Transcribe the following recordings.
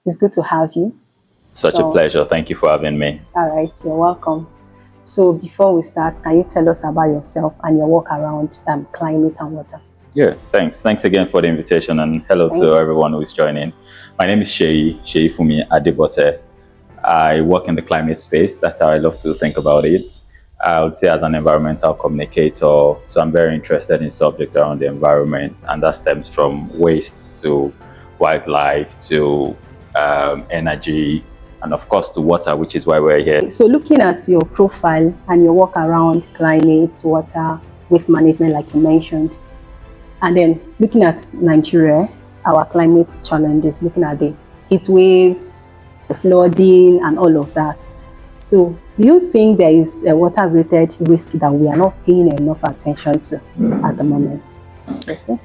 It's good to have you. Such a pleasure. Thank you for having me. All right, you're welcome. So before we start, can you tell us about yourself and your work around climate and water? Yeah, thanks. Thanks again for the invitation, and hello to everyone who is joining. My name is Seyifunmi Adebote. I work in the climate space. That's how I love to think about it. I would say as an environmental communicator, so I'm very interested in subjects around the environment, and that stems from waste to wildlife to energy, and of course to water, which is why we're here. So looking at your profile and your work around climate, water, waste management, like you mentioned, and then looking at Nigeria, our climate challenges, looking at the heat waves, the flooding, and all of that. So do you think there is a water-related risk that we are not paying enough attention to at the moment?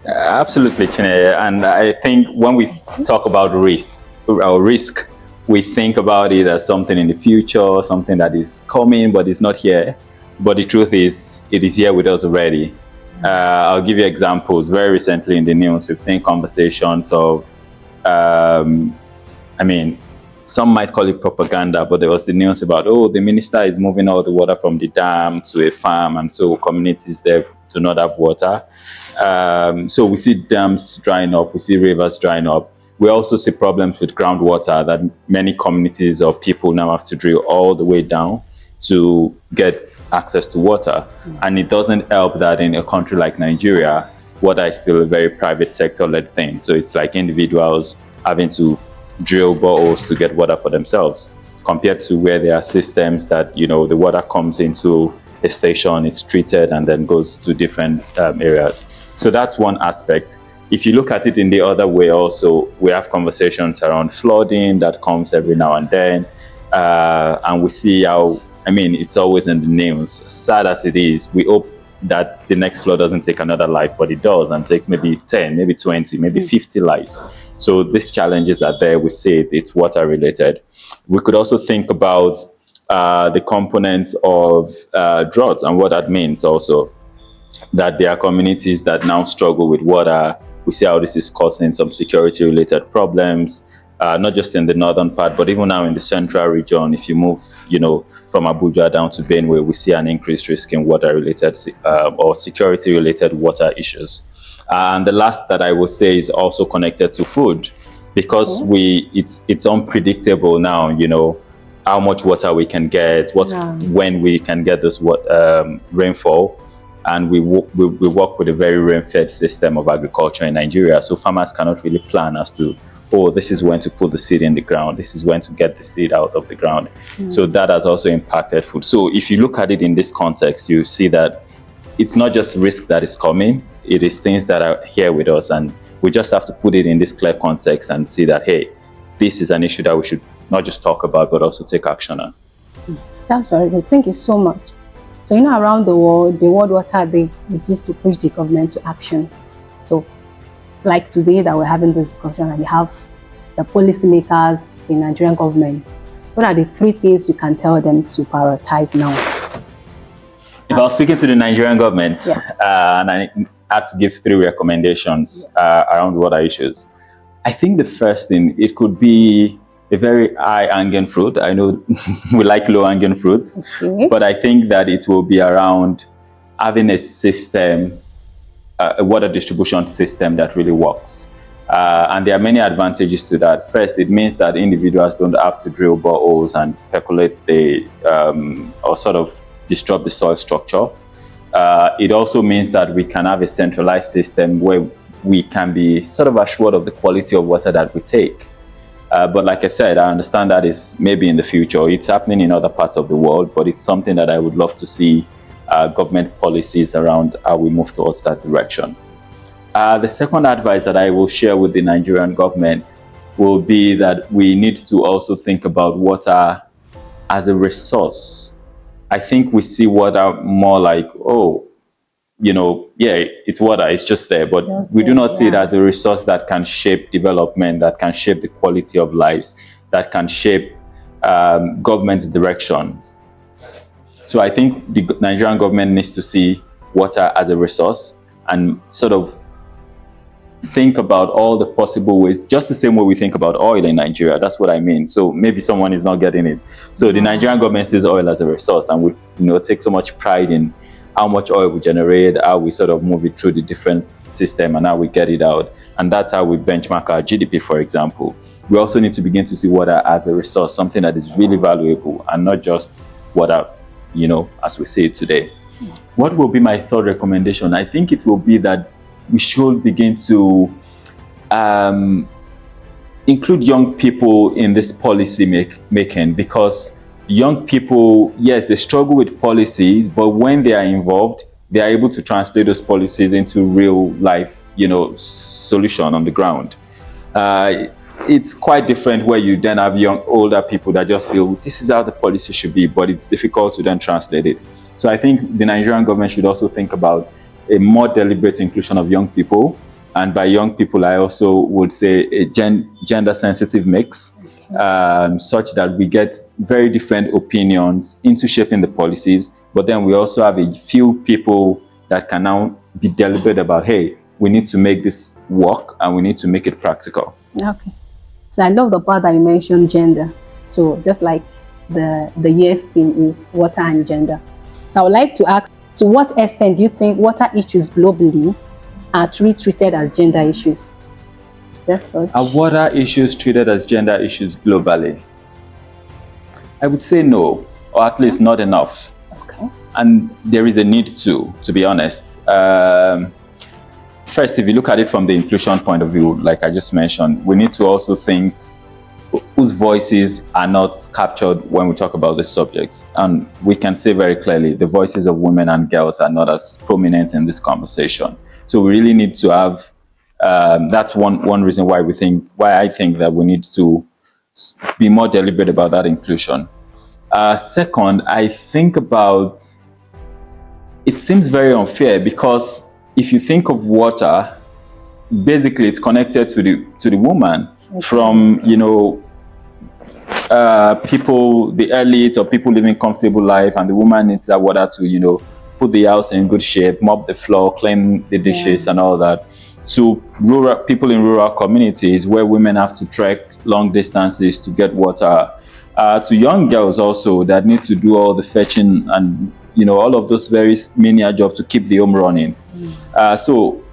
Absolutely, Chine. And I think when we talk about risk, we think about it as something in the future, something that is coming, but it's not here. But the truth is, it is here with us already. I'll give you examples. Very recently in the news, we've seen conversations of, some might call it propaganda, but there was the news about, the minister is moving all the water from the dam to a farm, and so communities there do not have water. So we see dams drying up, we see rivers drying up. We also see problems with groundwater that many communities or people now have to drill all the way down to get access to water. And it doesn't help that in a country like Nigeria, water is still a very private sector-led thing. So it's like individuals having to drill boreholes to get water for themselves, compared to where there are systems that, the water comes into a station, it's treated, and then goes to different areas. So that's one aspect. If you look at it in the other way also, we have conversations around flooding that comes every now and then. And we see how, it's always in the news. Sad as it is, we hope that the next flood doesn't take another life, but it does, and takes maybe 10, maybe 20, maybe 50 lives. So these challenges are there. We see it's water related. We could also think about the components of drought and what that means also. That there are communities that now struggle with water. We see how this is causing some security related problems, not just in the northern part, but even now in the central region. If you move, from Abuja down to Benue, we see an increased risk in water related or security related water issues. And the last that I would say is also connected to food, because it's unpredictable now, how much water we can get, when we can get this rainfall. And we work with a very rain-fed system of agriculture in Nigeria. So farmers cannot really plan as to, this is when to put the seed in the ground. This is when to get the seed out of the ground. So that has also impacted food. So if you look at it in this context, you see that it's not just risk that is coming. It is things that are here with us. And we just have to put it in this clear context and see that, hey, this is an issue that we should not just talk about, but also take action on. That's very good. Thank you so much. So, around the World Water Day is used to push the government to action. So, like today that we're having this discussion, and you have the policymakers, the Nigerian government, what are the 3 things you can tell them to prioritize now? If I was speaking to the Nigerian government, yes. And I had to give 3 recommendations around water issues, I think the first thing, it could be a very high-hanging fruit. I know we like low-hanging fruits, but I think that it will be around having a system, a water distribution system that really works. And there are many advantages to that. First, it means that individuals don't have to drill boreholes and percolate or sort of disrupt the soil structure. It also means that we can have a centralized system where we can be sort of assured of the quality of water that we take. But like I said, I understand that is maybe in the future. It's happening in other parts of the world, but it's something that I would love to see government policies around how we move towards that direction. The second advice that I will share with the Nigerian government will be that we need to also think about water as a resource. I think we see water more like, it's water, it's just there, but we do not see it as a resource that can shape development, that can shape the quality of lives, that can shape government directions. So I think the Nigerian government needs to see water as a resource and sort of think about all the possible ways, just the same way we think about oil in Nigeria. That's what I mean. So maybe someone is not getting it. So the Nigerian government sees oil as a resource, and we take so much pride in how much oil we generate, how we sort of move it through the different system, and how we get it out. And that's how we benchmark our GDP, for example. We also need to begin to see water as a resource, something that is really valuable, and not just water, as we say it today. What will be my third recommendation? I think it will be that we should begin to include young people in this policy making, because young people, yes, they struggle with policies, but when they are involved, they are able to translate those policies into real life, solution on the ground. It's quite different where you then have older people that just feel this is how the policy should be, but it's difficult to then translate it. So I think the Nigerian government should also think about a more deliberate inclusion of young people. And by young people, I also would say a gender-sensitive mix, such that we get very different opinions into shaping the policies. But then we also have a few people that can now be deliberate about, hey, we need to make this work and we need to make it practical. Okay. So I love the part that you mentioned gender. So just like the year's theme is water and gender. So I would like to ask, to what extent do you think water issues globally are treated as gender issues? That's such. Are water issues treated as gender issues globally? I would say no, or at least not enough. Okay. And there is a need to be honest. First, if you look at it from the inclusion point of view, like I just mentioned, we need to also think whose voices are not captured when we talk about this subject. And we can say very clearly, the voices of women and girls are not as prominent in this conversation. So we really need to have, that's one reason why I think that we need to be more deliberate about that inclusion. Second, I think about, it seems very unfair because if you think of water, basically it's connected to the woman. Okay. From people, the elites or people living comfortable life, and the woman needs that water to put the house in good shape, mop the floor, clean the dishes, and all that. To rural people in rural communities where women have to trek long distances to get water. To young girls also that need to do all the fetching and all of those very menial jobs to keep the home running. So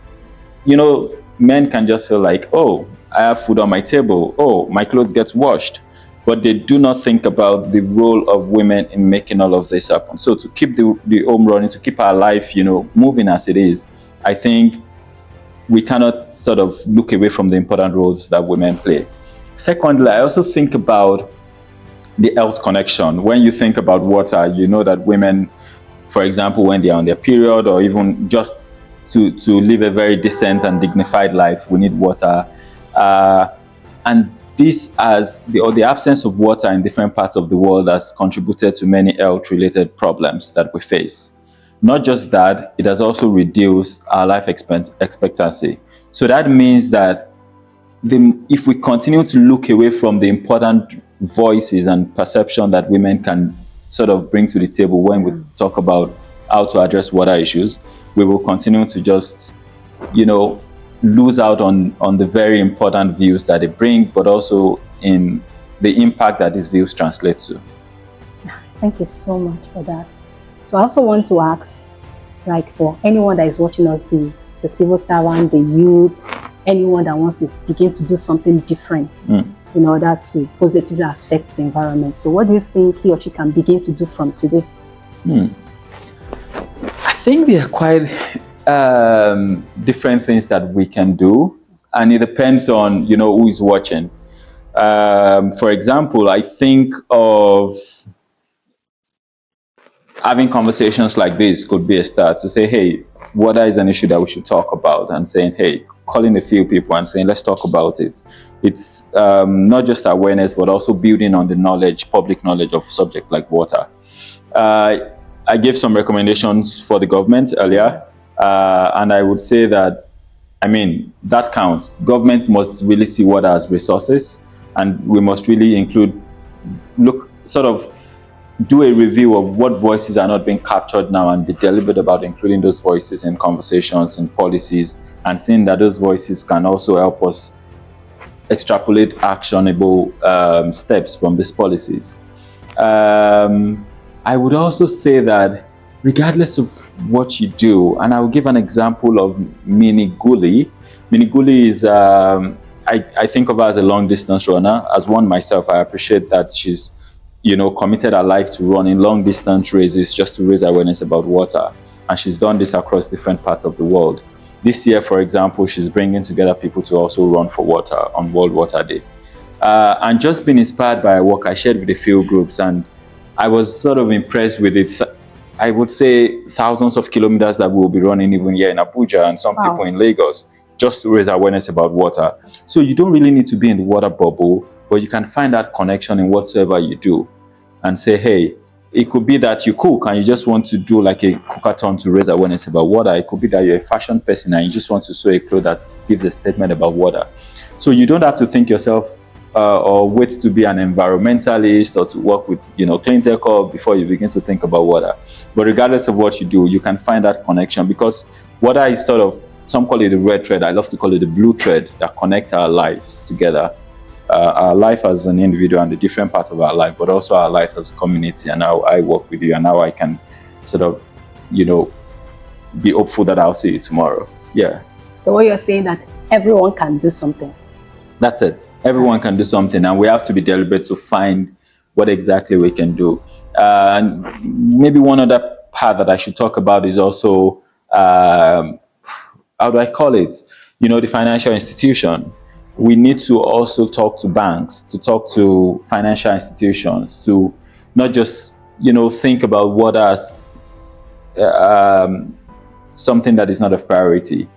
men can just feel like, oh, I have food on my table, oh, my clothes get washed, but they do not think about the role of women in making all of this happen. So to keep the home running, to keep our life moving as it is, I think we cannot sort of look away from the important roles that women play. Secondly, I also think about the health connection. When you think about water, you know that women, for example, when they are on their period or even just to live a very decent and dignified life, we need water. And this the absence of water in different parts of the world has contributed to many health-related problems that we face. Not just that, it has also reduced our life expectancy. So that means that if we continue to look away from the important voices and perception that women can sort of bring to the table when we talk about how to address water issues, we will continue to just, lose out on the very important views that they bring, but also in the impact that these views translate to. Thank you so much for that. So I also want to ask, like for anyone that is watching us, the civil servant, the youth, anyone that wants to begin to do something different in order to positively affect the environment. So what do you think he or she can begin to do from today? I think there are quite different things that we can do, and it depends on who is watching. For example, I think of having conversations like this could be a start to say, hey, water is an issue that we should talk about, and saying, hey, calling a few people and saying, let's talk about it. It's not just awareness, but also building on the public knowledge of subject like water. I gave some recommendations for the government earlier, and I would say that, that counts. Government must really see water as resources, and we must really do a review of what voices are not being captured now and be deliberate about including those voices in conversations and policies, and seeing that those voices can also help us extrapolate actionable steps from these policies. I would also say that regardless of what you do, and I'll give an example of Mini Guli. Mini Guli is, I think of her as a long distance runner. As one myself, I appreciate that she's, committed her life to running long distance races just to raise awareness about water. And she's done this across different parts of the world. This year, for example, she's bringing together people to also run for water on World Water Day. And just being inspired by her work, I shared with a few groups, and I was sort of impressed with it. I would say thousands of kilometers that we'll be running even here in Abuja, and some people in Lagos, just to raise awareness about water. So you don't really need to be in the water bubble, but you can find that connection in whatsoever you do and say, hey, it could be that you cook and you just want to do like a cookathon to raise awareness about water. It could be that you're a fashion person and you just want to sew a cloth that gives a statement about water. So you don't have to think yourself or wait to be an environmentalist or to work with, clean tech before you begin to think about water. But regardless of what you do, you can find that connection, because water is sort of, some call it the red thread. I love to call it the blue thread that connects our lives together. Our life as an individual and the different parts of our life, but also our life as a community, and how I work with you and how I can sort of, be hopeful that I'll see you tomorrow. Yeah. So what you're saying that everyone can do something. That's it. Everyone can do something, and we have to be deliberate to find what exactly we can do. And maybe one other part that I should talk about is also, how do I call it? The financial institution. We need to also talk to banks, to talk to financial institutions, to not just, think about water as something that is not of priority.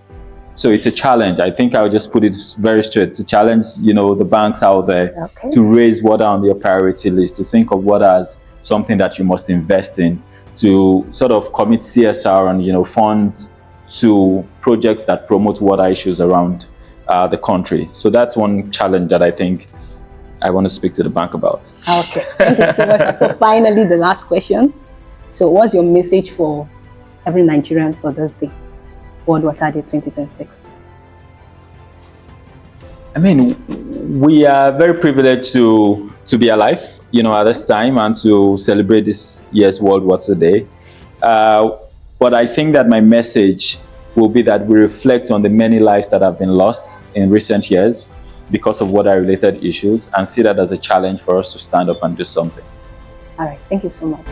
So it's a challenge. I think I'll just put it very straight. To challenge, the banks out there to raise water on their priority list, to think of water as something that you must invest in, to sort of commit CSR and, funds to projects that promote water issues around the country. So that's one challenge that I think I want to speak to the bank about. Okay, thank you so much. So finally, the last question. So what's your message for every Nigerian for this day, World Water Day 2026? I mean, we are very privileged to be alive, at this time, and to celebrate this year's World Water Day. But I think that my message will be that we reflect on the many lives that have been lost in recent years because of water-related issues, and see that as a challenge for us to stand up and do something. All right, thank you so much.